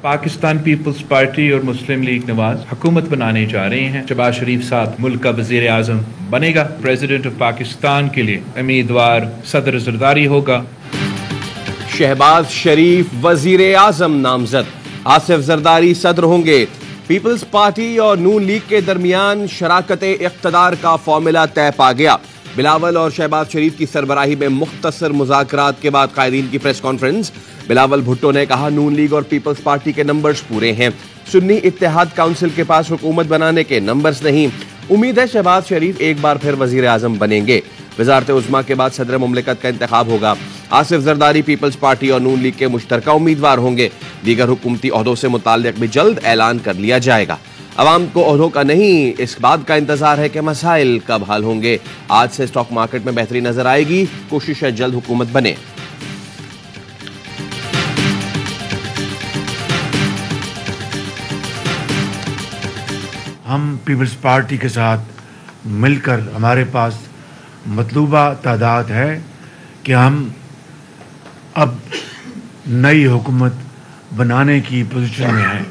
Pakistan peoples party और मुस्लिम league Nawaz हुकूमत बनाने जा रहे हैं। शहबाज शरीफ साहब मुल्क का वजीर आजम बनेगा। प्रेसिडेंट ऑफ पाकिस्तान के लिए उम्मीदवार सदर जरदारी होगा। शहबाज शरीफ वजीर आजम नामजद, आसिफ जरदारी सदर होंगे। पीपल्स पार्टी और नून लीग के दरमियान शराकत इख्तदार का फॉर्मूला तय पा गया। बिलावल और शहबाज शरीफ की सरबराही में मुख्तसर मुज़ाकरात के बाद कायदीन की प्रेस कॉन्फ्रेंस। बिलावल भुट्टो ने कहा नून लीग और पीपल्स पार्टी के नंबर्स पूरे हैं, सुन्नी इत्तेहाद काउंसिल के पास हुकूमत बनाने के नंबर्स नहीं। उम्मीद है शहबाज शरीफ एक बार फिर वजीर आजम बनेंगे। वजारत उज़्मा के बाद सदर मुमलिकत का इंतखाब होगा। आसिफ जरदारी पीपल्स पार्टी और नून लीग के मुश्तरका उम्मीदवार होंगे। दीगर हुकूमती ओहदों से मुताल्लिक भी जल्द ऐलान कर लिया जाएगा। अवाम को ओहदों का नहीं, इस बात का इंतजार है कि मसाइल कब हल होंगे। आज से स्टॉक मार्केट में बेहतरी नजर आएगी। कोशिश है जल्द हुकूमत बने। हम पीपल्स पार्टी के साथ मिलकर हमारे पास मतलूबा तादाद है कि हम अब नई हुकूमत बनाने की पोजीशन में हैं।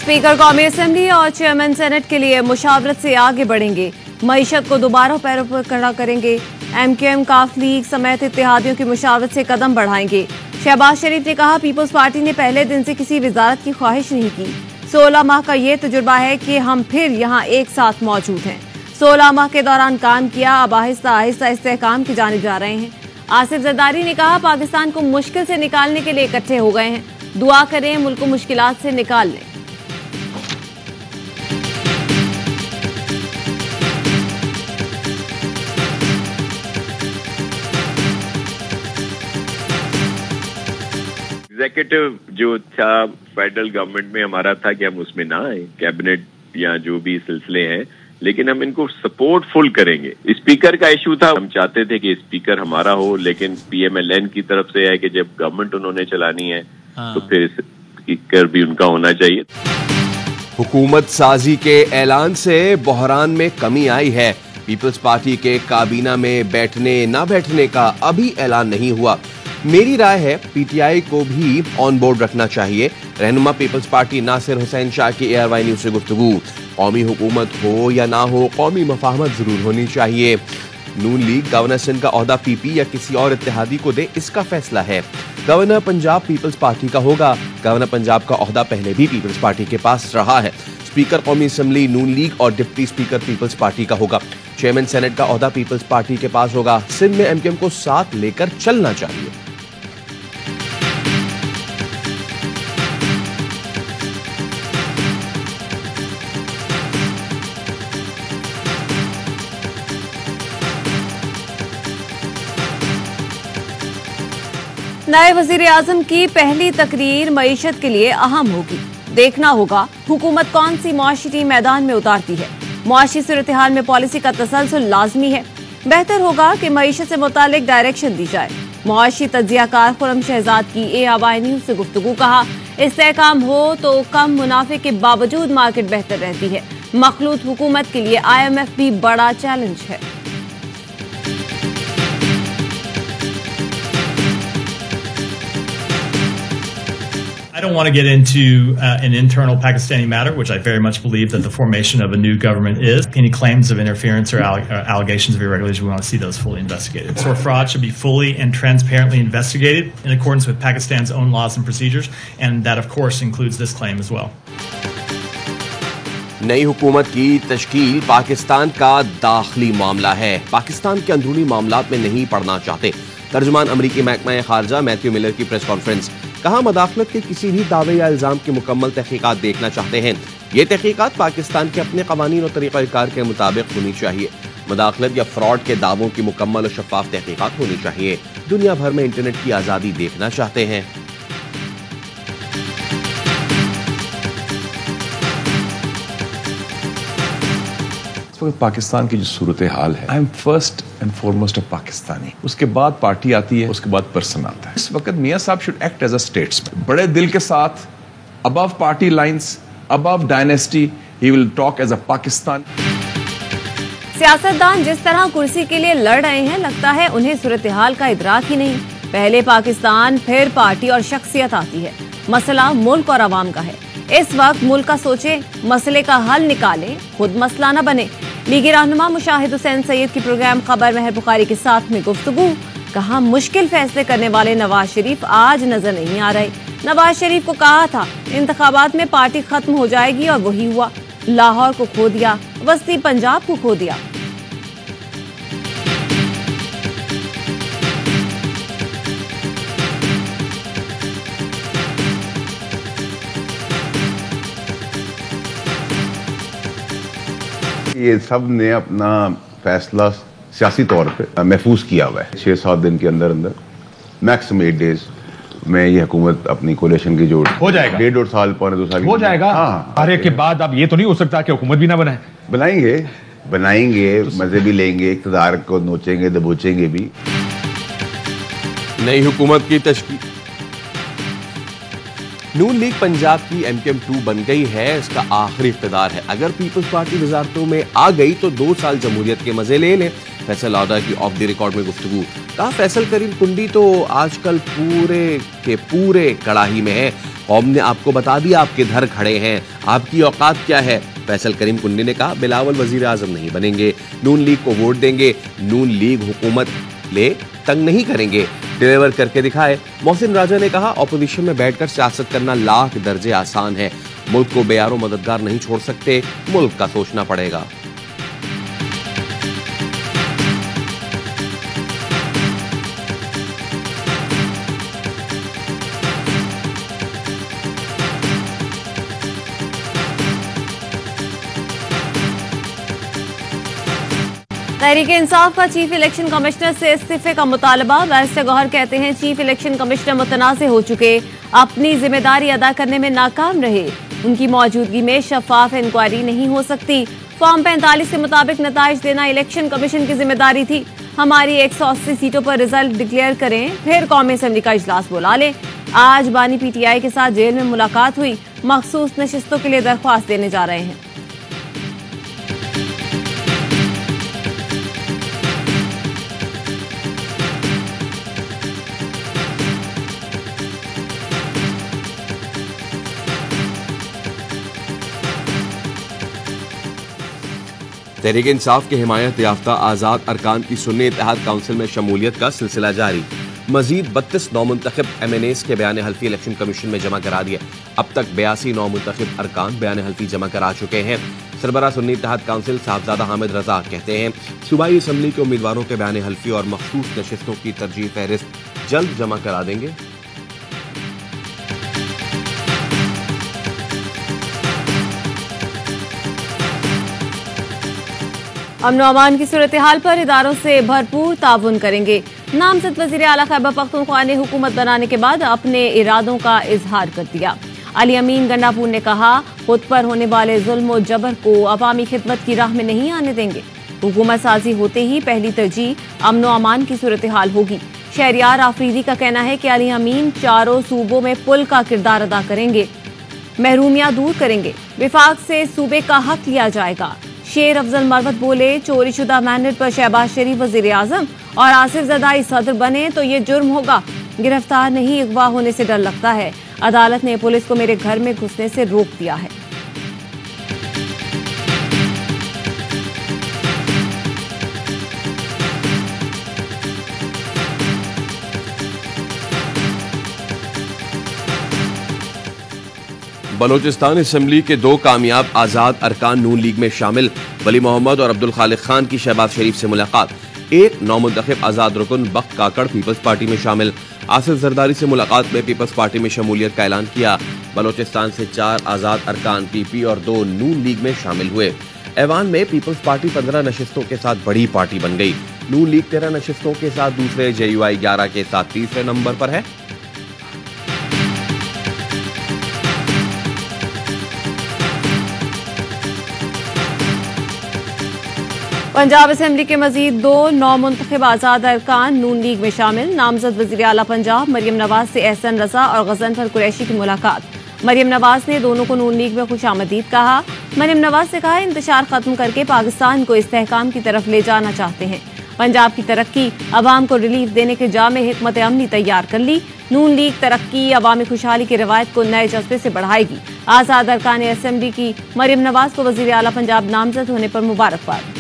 स्पीकर कौमी असेंबली और चेयरमैन सेनेट के लिए मुशावरत से आगे बढ़ेंगे। मईशत को दोबारा पैरों पर खड़ा करेंगे। MQM काफ लीग समेत इत्तेहादियों की मुशावरत से कदम बढ़ाएंगे। शहबाज शरीफ ने कहा पीपल्स पार्टी ने पहले दिन से किसी वजारत की ख्वाहिश नहीं की। 16 माह का ये तजुर्बा है कि हम फिर यहाँ एक साथ मौजूद हैं। 16 माह के दौरान काम किया, अब आहिस्ता आहिस्ता इस्तेहकाम की जानिब जा रहे हैं। आसिफ जरदारी ने कहा पाकिस्तान को मुश्किल से निकालने के लिए इकट्ठे हो गए हैं, दुआ करें मुल्क को मुश्किलात से निकाल लें। एग्जीक्यूटिव जो था फेडरल गवर्नमेंट में हमारा था कि हम उसमें ना आए, कैबिनेट या जो भी सिलसिले हैं, लेकिन हम इनको सपोर्ट फुल करेंगे। स्पीकर का इशू था, हम चाहते थे कि स्पीकर हमारा हो, लेकिन PMLN की तरफ से है कि जब गवर्नमेंट उन्होंने चलानी है तो फिर स्पीकर भी उनका होना चाहिए। हुकूमत साजी के ऐलान से बहरान में कमी आई है। पीपल्स पार्टी के काबीना में बैठने ना बैठने का अभी ऐलान नहीं हुआ। मेरी राय है PTI को भी ऑन बोर्ड रखना चाहिए। रहनुमा पीपल्स पार्टी नासिर हुसैन शाह की ARY न्यूज से गुफ्तगू। कौमी हुकूमत हो या ना हो, कौमी मफाहमत जरूर होनी चाहिए। नून लीग गवर्नर सिंध का ओहदा PP या किसी और इत्तेहादी को दे, इसका फैसला है। गवर्नर पंजाब पीपल्स पार्टी का होगा। गवर्नर पंजाब का ओहदा पहले भी पीपल्स पार्टी के पास रहा है। स्पीकर कौमी असेंबली नून लीग और डिप्टी स्पीकर पीपल्स पार्टी का होगा। चेयरमैन सेनेट का ओहदा पीपल्स पार्टी के पास होगा। सिंध में MQM को साथ लेकर चलना चाहिए। नए वजीर आजम की पहली तकरीर मईशत के लिए अहम होगी। देखना होगा हुकूमत कौन सी मुआशी मैदान में उतारती है। मुआशी सूरत-ए-हाल में पॉलिसी का तसलसल लाजमी है। बेहतर होगा कि मईशत से मुतालिक डायरेक्शन दी जाए। मुआशी तज्जियाकार खुरम शहजाद की ARY न्यूज से गुफ्तगू। कहा इस्तेहकाम हो तो कम मुनाफे के बावजूद मार्केट बेहतर रहती है। मखलूत हुकूमत के लिए IMF भी बड़ा चैलेंज है। I don't want to get into an internal Pakistani matter, which I very much believe that the formation of a new government is. Any claims of interference or allegations of irregularities, we want to see those fully investigated. So fraud should be fully and transparently investigated in accordance with Pakistan's own laws and procedures, and that, of course, includes this claim as well. नई हुकूमत की तश्कील पाकिस्तान का दाखिली मामला है। पाकिस्तान के अंदरूनी मामलात में नहीं पड़ना चाहते। तर्जुमान अमरीकी महकमा खारजा मैथ्यू मिलर की प्रेस कॉन्फ्रेंस। कहा मदाखलत के किसी भी दावे या इल्जाम की मुकम्मल तहकीकात देखना चाहते हैं। ये तहकीकात पाकिस्तान के अपने कवानीन और तरीक़ाकार के मुताबिक होनी चाहिए। मदाखलत या फ्रॉड के दावों की मुकम्मल और शफाफ तहकीकात होनी चाहिए। दुनिया भर में इंटरनेट की आज़ादी देखना चाहते हैं। पाकिस्तान की जो सूरत हाल है, I am first and foremost a Pakistani. उसके बाद पार्टी आती है, उसके बाद पर्सन आता है। इस वक्त मियां साहब should act as a statesman, बड़े दिल के साथ, above party lines, above dynasty, he will talk as a Pakistan. सियासतदान जिस तरह कुर्सी के लिए लड़ रहे हैं, लगता है उन्हें सूरत हाल का इदराक ही नहीं। पहले पाकिस्तान, फिर पार्टी और शख्सियत आती है। मसला मुल्क और आवाम का है। इस वक्त मुल्क का सोचे, मसले का हल निकालें, खुद मसला न बने। लीगी रहनुमा मुशाहिद हुसैन सैयद की प्रोग्राम खबर महर बुखारी के साथ में गुफ्तगू। कहा मुश्किल फैसले करने वाले नवाज शरीफ आज नजर नहीं आ रहे। नवाज शरीफ को कहा था इंतखाबात में पार्टी खत्म हो जाएगी और वही हुआ। लाहौर को खो दिया, वस्ती पंजाब को खो दिया। ये सब ने अपना फैसला सियासी तौर पे महफूज किया हुआ है। 6-7 दिन के अंदर अंदर मैक्सिमम 8 डेज में ये हुकूमत अपनी कोलिशन की जो हो जाएगा, 1.5 साल पौने 2 साल हो जाएगा। अरे के बाद अब ये तो नहीं हो सकता कि हुकूमत भी ना बनाए। बनाएंगे, मजे भी लेंगे, इक़्तिदार को नोचेंगे दबोचेंगे भी। नई हुकूमत की तश्कील। नून लीग पंजाब की MKM 2 बन गई है, इसका आखिरी इक़्तिदार है। अगर पीपल्स पार्टी वज़ारतों में आ गई तो 2 साल जमहूरियत के मजे ले लें। फैसल लादा की ऑफ द रिकॉर्ड में गुफ्तगू। कहा फैसल करीम कुंडी तो आजकल पूरे के पूरे कड़ाही में है। कौम ने आपको बता दिया आप किधर खड़े हैं, आपकी औकात क्या है। फैसल करीम कुंडी ने कहा बिलावल वजीर आजम नहीं बनेंगे, नून लीग को वोट देंगे, नून लीग हुकूमत ले तंग नहीं करेंगे, डिलीवर करके दिखाए। मोहसिन राजा ने कहा ऑपोजिशन में बैठकर सियासत करना लाख दर्जे आसान है, मुल्क को बेयारो मददगार नहीं छोड़ सकते, मुल्क का सोचना पड़ेगा। तहरीके इंसाफ का चीफ इलेक्शन कमिश्नर से इस्तीफे का मुतालबा। बैरिस्टर गौहर कहते हैं चीफ इलेक्शन कमिश्नर मुतनाज़े हो चुके, अपनी जिम्मेदारी अदा करने में नाकाम रहे, उनकी मौजूदगी में शफाफ इंक्वायरी नहीं हो सकती। फॉर्म 45 के मुताबिक नताइज देना इलेक्शन कमीशन की जिम्मेदारी थी। हमारी 180 सीटों पर रिजल्ट डिक्लेयर करें, फिर कौमी असम्बली का इजलास बुला लें। आज बानी PTI के साथ जेल में मुलाकात हुई, मखसूस नशिस्तों के लिए दरख्वास्त देने जा रहे हैं। तहरीक इंसाफ के हिमायत याफ्ता आज़ाद अरकान की सुन्नी इत्तेहाद काउंसिल में शमूलियत का सिलसिला जारी। मजीद 32 नौमुंतखब MNAs के बयान हल्फी इलेक्शन कमीशन में जमा करा दिए। अब तक 82 नौमुंतखब अरकान बयान हल्फी जमा करा चुके हैं। सरबराह सुन्नी इत्तेहाद काउंसिल साहबजादा हामिद रजा कहते हैं सूबाई असम्बली के उम्मीदवारों के बयान हल्फी और मखसूस नशिस्तों की तरजीह फहरिस्त जल्द जमा करा देंगे। अमन व अमान की सूरत हाल पर इदारों से भरपूर ताउन करेंगे। नामजद वज़ीर आला खैबर पख्तूनख्वा ने हुकूमत बनाने के बाद अपने इरादों का इजहार कर दिया। अली अमीन गंडापुर ने कहा खुद पर होने वाले जुल्म और जबर को अवामी खिदमत की राह में नहीं आने देंगे। हुकूमत साजी होते ही पहली तरजीह अमन व अमान की सूरत हाल होगी। शहरियार आफरीदी का कहना है कि अली अमीन चारों सूबों में पुल का किरदार अदा करेंगे, महरूमियां दूर करेंगे, विफाक से सूबे का हक लिया जाएगा। शेर अफजल मरवत बोले चोरी शुदा मैंडेट पर शहबाज शरीफ वजीर आजम और आसिफ जरदारी सदर बने तो ये जुर्म होगा। गिरफ्तार नहीं अगवा होने से डर लगता है। अदालत ने पुलिस को मेरे घर में घुसने से रोक दिया है। बलोचिस्तान असम्बली के 2 कामयाब आज़ाद अरकान नून लीग में शामिल। वली मोहम्मद और अब्दुल खालिक खान की शहबाज शरीफ से मुलाकात। एक नौमुंतखब आज़ाद रुकन बख्त काकड़ पीपल्स पार्टी में शामिल। आसिफ जरदारी से मुलाकात में पीपल्स पार्टी में शमूलियत का ऐलान किया। बलोचिस्तान से 4 आज़ाद अरकान PP और 2 नून लीग में शामिल हुए। ऐवान में पीपल्स पार्टी 15 नशिस्तों के साथ बड़ी पार्टी बन गई। नून लीग 13 नशिस्तों के साथ दूसरे, JUI 11 के साथ तीसरे नंबर पर है। पंजाब असम्बली के मजीद 2 नौमुंतखब आज़ाद अरकान नून लीग में शामिल। नामजद वज़ीर आला पंजाब मरियम नवाज से एहसन रजा और गज़नफर कुरैशी की मुलाकात। मरियम नवाज ने दोनों को नून लीग में खुशामदीद कहा। मरियम नवाज ने कहा इंतशार खत्म करके पाकिस्तान को इस्तेहकाम की तरफ ले जाना चाहते हैं। पंजाब की तरक्की, अवाम को रिलीफ देने के जामे हिकमत अमली तैयार कर ली। नून लीग तरक्की, अवामी खुशहाली की रवायत को नए जज्बे से बढ़ाएगी। आजाद अरकान असेंबली की मरियम नवाज को वजीर आला पंजाब नामजद होने पर मुबारकबाद।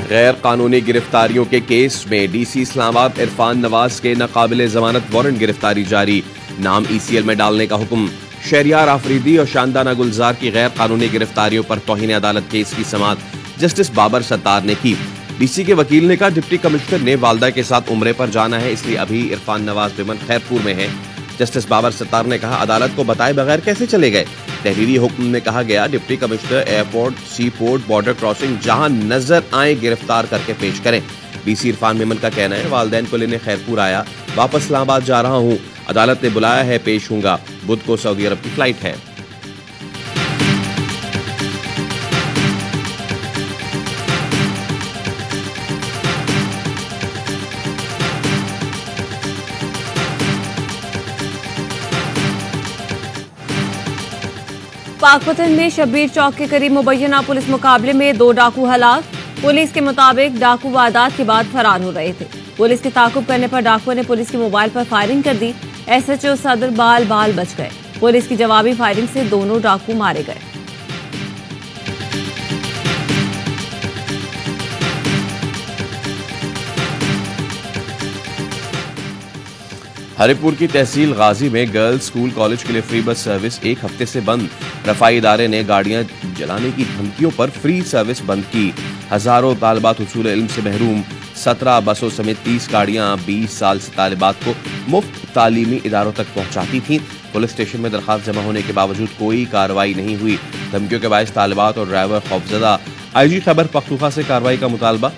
गैर कानूनी गिरफ्तारियों के केस में डीसी इस्लामाबाद इरफान नवाज के नाकाबिले जमानत वारंट गिरफ्तारी जारी, नाम ECL में डालने का हुक्म। शहरियार आफरीदी और शानदाना गुलजार की गैर कानूनी गिरफ्तारियों पर तौहीन अदालत केस की समाअत जस्टिस बाबर सत्तार ने की। डीसी के वकील ने कहा डिप्टी कमिश्नर ने वालदा के साथ उम्रे पर जाना है, इसलिए अभी इरफान नवाज विमन खैरपुर में है। जस्टिस बाबर सत्तार ने कहा अदालत को बताए बगैर कैसे चले गए। तहरीरी हुक्म में कहा गया डिप्टी कमिश्नर एयरपोर्ट, सी पोर्ट, बॉर्डर क्रॉसिंग जहां नजर आए गिरफ्तार करके पेश करें। डीसी इरफान मेमन का कहना है वालदैन को लेने खैरपुर आया, वापस इस्लामाबाद जा रहा हूं, अदालत ने बुलाया है, पेश हूंगा। बुध को सऊदी अरब की फ्लाइट है। पाकपतन में शब्बीर चौक के करीब मुबैना पुलिस मुकाबले में 2 डाकू हलाक। पुलिस के मुताबिक डाकू वारदात के बाद फरार हो रहे थे। पुलिस के ताकुब करने पर डाकुओं ने पुलिस के मोबाइल पर फायरिंग कर दी। SHO सदर बाल बच गए। पुलिस की जवाबी फायरिंग से दोनों डाकू मारे गए। हरिपुर की तहसील गाजी में गर्ल्स स्कूल कॉलेज के लिए फ्री बस सर्विस 1 हफ्ते से बंद। रफाई इदारे ने गाड़ियां जलाने की धमकियों पर फ्री सर्विस बंद की। हजारों तालिबात हुसूल इल्म से महरूम। 17 बसों समेत 30 गाड़ियां 20 साल से तालिबात को मुफ्त तालीमी इदारों तक पहुंचाती थीं। पुलिस स्टेशन में दरखास्त जमा होने के बावजूद कोई कार्रवाई नहीं हुई। धमकियों के बायस तालिबात और ड्राइवर खौफजदा। IG खैबर पख्तूनख्वा से कार्रवाई का मुतालबा।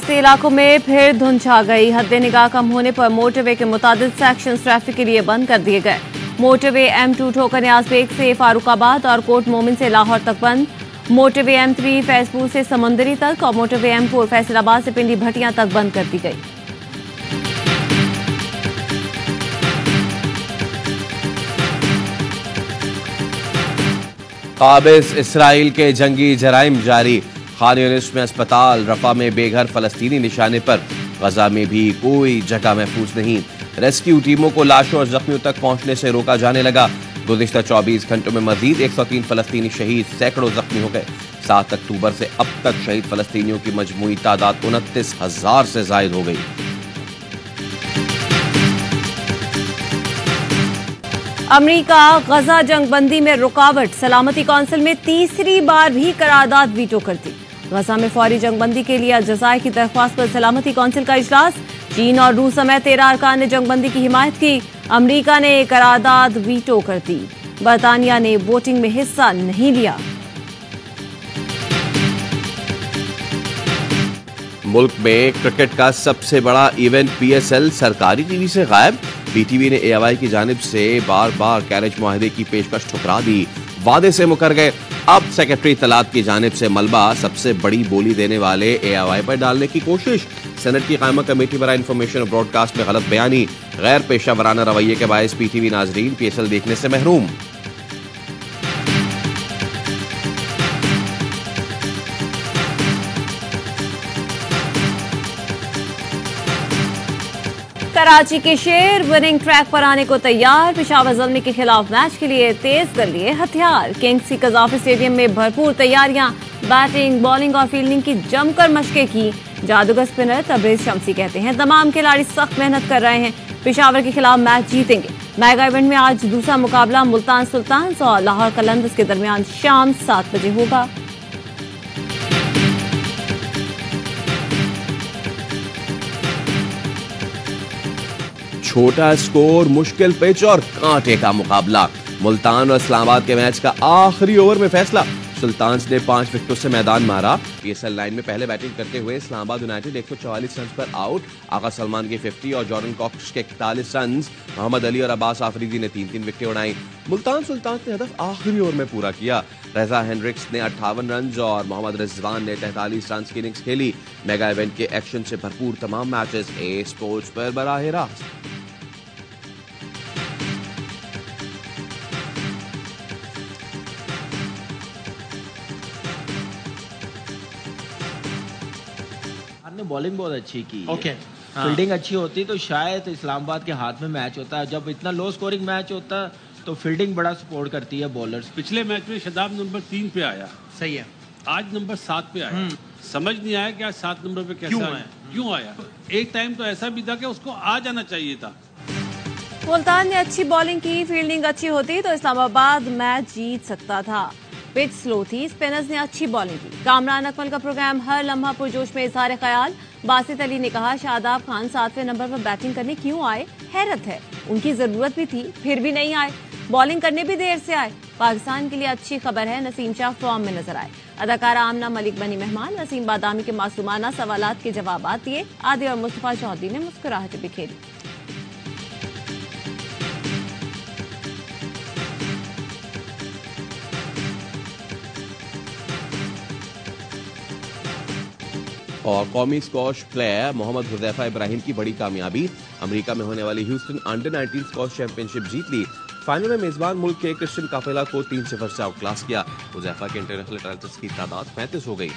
इलाकों में फिर धुंध छा गई। हद्दे निगाह कम होने पर मोटरवे के मुतादिद सेक्शन ट्रैफिक के लिए बंद कर दिए गए। मोटरवे M2 ठोकर न्याज बेग से फारूकाबाद और कोट मोमिन से लाहौर तक बंद। मोटरवे M3 फैजपुर से समंदरी तक और मोटरवे M4 फैसलाबाद से पिंडी भटियां तक बंद कर दी गई। काबिज इसराइल के जंगी जराइम जारी। खान यूनिस में अस्पताल, रफा में बेघर फलस्तीनी निशाने पर। गजा में भी कोई जगह महफूज नहीं। रेस्क्यू टीमों को लाशों और जख्मियों तक पहुंचने से रोका जाने लगा। गुज़िश्ता 24 घंटों में मजीद 103 फलस्तीनी शहीद, सैकड़ों जख्मी हो गए। 7 अक्टूबर से अब तक शहीद फलस्तीनियों की मजमूई तादाद 29,000 से जायद हो गई। अमेरिका गजा जंगबंदी में रुकावट, सलामती कौंसिल में तीसरी बार भी करारदाद वीटो कर दी। गजा में फौरी जंगबंदी के लिए अल्जज़ायर की दरख्वास्त पर सलामती कौंसिल का इजलास। चीन और रूस समेत 13 अरकान ने जंगबंदी की हिमायत की। अमेरिका ने करारदाद वीटो कर दी। बरतानिया ने वोटिंग में हिस्सा नहीं लिया। मुल्क में क्रिकेट का सबसे बड़ा इवेंट PSL सरकारी टीवी से गायब। PTV ने AIY की जानिब से बार बार कैरेज मुआहदे की पेशकश ठुकरा दी, वादे से मुकर गए। अब सेक्रेटरी तलात की जानिब से मलबा सबसे बड़ी बोली देने वाले AIY पर डालने की कोशिश। सेनेट की कायमा कमेटी बराए इंफॉर्मेशन और ब्रॉडकास्ट में गलत बयानी, गैर पेशा वराना रवैये के बायस PTV नाजरीन PSL देखने से महरूम। कराची के शेर विनिंग ट्रैक पर आने को तैयार। पेशावर ज़ल्मी के खिलाफ मैच के लिए तेज कर लिए हथियार। किंग्स की कजाफी स्टेडियम में भरपूर तैयारियां। बैटिंग, बॉलिंग और फील्डिंग की जमकर मशकें की। जादूगर स्पिनर तबरेज शम्सी कहते हैं तमाम खिलाड़ी सख्त मेहनत कर रहे हैं, पेशावर के खिलाफ मैच जीतेंगे। मेगा इवेंट में आज दूसरा मुकाबला मुल्तान सुल्तान्स और लाहौर कलंदर्स के दरमियान शाम 7 बजे होगा। छोटा स्कोर, मुश्किल पिच और कांटे का मुकाबला। मुल्तान और इस्लामाबाद के मैच का आखिरी ओवर में फैसला। सुल्तान्स ने 5 विकेटों से मैदान मारा। PSL 9 में पहले बैटिंग करते हुए इस्लामाबाद यूनाइटेड 144 रन पर आउट। आगा सलमान के 50 और जॉर्डन कॉक्स के 41 रन। मोहम्मद अली और अब्बास आफरीदी ने 3-3 विकेटें उड़ाई। मुल्तान सुल्तान्स ने हदफ आखिरी ओवर में पूरा किया। रजा हेनरिक्स ने 58 रन और मोहम्मद रिजवान ने 43 रन की इनिंग्स खेली। मेगा इवेंट के एक्शन से भरपूर तमाम मैचेस ए स्पोर्ट्स पर बराह रास्त। ने बॉलिंग बहुत अच्छी की। फील्डिंग अच्छी होती तो शायद इस्लामाबाद के हाथ में मैच होता है। जब इतना लो स्कोरिंग मैच होता तो फील्डिंग बड़ा सपोर्ट करती है बॉलर्स। पिछले मैच में शदाब नंबर 3 पे आया, सही है, आज नंबर 7 पे आया। समझ नहीं आया कि आज 7 नंबर पे कैसे क्यों आया। एक टाइम तो ऐसा भी था कि उसको आ जाना चाहिए था। मुल्तान ने अच्छी बॉलिंग की, फील्डिंग अच्छी होती तो इस्लामाबाद मैच जीत सकता था। पिच स्लो थी, स्पिनर्स ने अच्छी बॉलिंग की। कामरान अकमल का प्रोग्राम हर लम्हा पुरजोश में इज़हार ख्याल। बासित अली ने कहा शादाब खान 7वें नंबर पर बैटिंग करने क्यों आए, हैरत है, उनकी जरूरत भी थी फिर भी नहीं आए, बॉलिंग करने भी देर से आए। पाकिस्तान के लिए अच्छी खबर है, नसीम शाह फॉर्म में नजर आए। अदाकारा आमना मलिक बनी मेहमान। नसीम बादामी के मासूमाना सवालात के जवाब दिए। आदि और मुस्तफा चौधरी ने मुस्कुराहट बिखेरी। और कौमी स्क्वॉश प्लेयर मोहम्मद हुज़ैफा इब्राहिम की बड़ी कामयाबी। अमेरिका में होने वाली ह्यूस्टन अंडर-19 स्क्वॉश चैंपियनशिप जीत ली। फाइनल में मेजबान मुल्क के क्रिश्चियन काफेला को 3-0 से आउट क्लास किया। हुज़ैफा के इंटरनेशनल टाइटल्स की तादाद 35 हो गई।